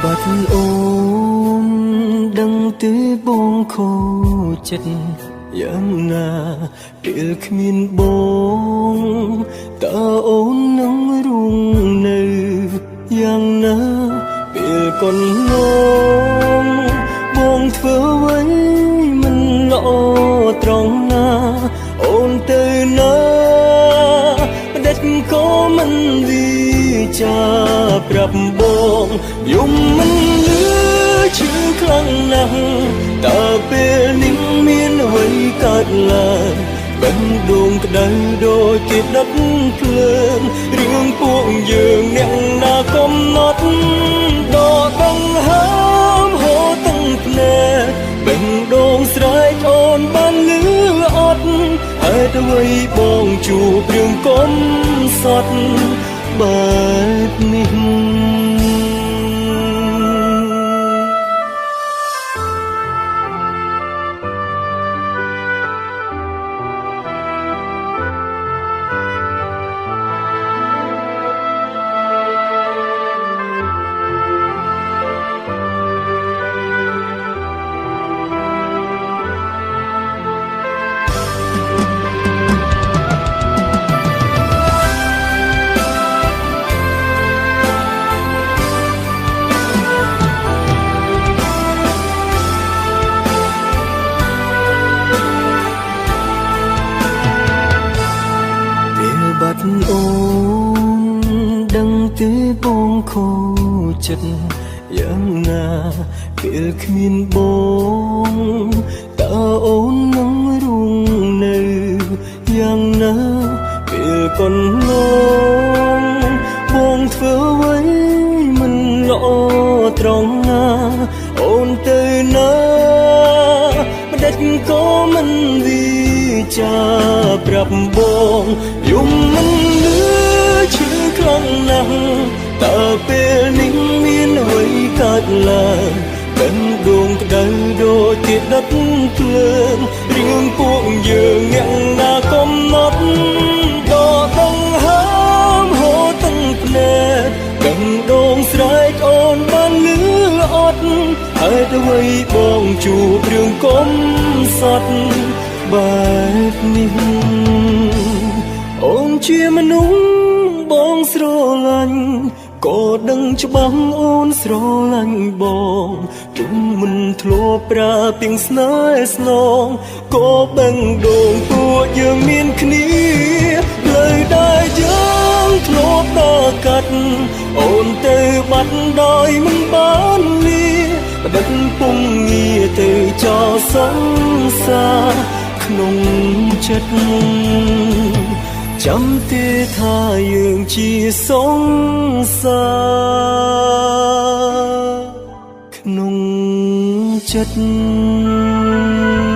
បាត់អូនដឹងទេបងខូចចិត្តយ៉ាងណាពេលគ្មានបងតើអូននឹងរួងនៅយ៉ាងណាពេលកូនងងបងធ្វើអ្វីមិនល្អត្រង់ណាអូនទៅណាផ្ដេចក៏មិនវិចាប្រាប់បងយំមិនលឺឈឺខ្លាំងណាស់តើពេលនេះមានអ្វីកើតឡើងបេះដូងក្តៅដូចគេដុតភ្លើងរឿងពួកយើងអ្នកណាកំណត់ដកដង្ហើមហូរទាំងភ្នែកបេះដូងស្រែកអូនបានលឺអត់ហេតុអ្វីបងជួបរឿងកំសត់បែបនេះបាត់អូនដឹងទេបងខូចចិត្តយ៉ាងណាពេលគ្មានបងតើអូននឹងរួងនៅយ៉ាងណាពេលកូនងងបងធ្វើអ្វីមិនល្អត្រង់ណាអូនទៅណាផ្ដេចក៏មិនវិចាប្រាប់បងយំមិនលឺឈឺខ្លាំងណាស់តើពេលនេះមានអ្វីកើតឡើងបេះដូងក្តៅដូចគេដុតភ្លើងរឿងពួកយើងអ្នកណាកំណត់ដកដង្ហើមហូរទាំងភ្នែកបេះដូងស្រែកអូនបានលឺអត់ហេតុអ្វីបងជួបរឿងកំសត់បែបនេះអូនជាមនុស្សបងស្រឡាញ់ក៏ដឹងច្បាស់អូនស្រឡាញ់បងទុំមិនធ្លាប់ប្រើពីងស្នេហ៍ស្នងក៏បេះដូងពួកយើងមានគ្នាផ្លូវដែលយើងធ្លាប់ដើរកាត់អូនទៅបាត់ដោយមិនបានលាផ្ដិតពុំងារទៅចោលសង្សារក្នុងចិត្តចាំទេថាយើងជាសង្សារក្នុងចិត្ត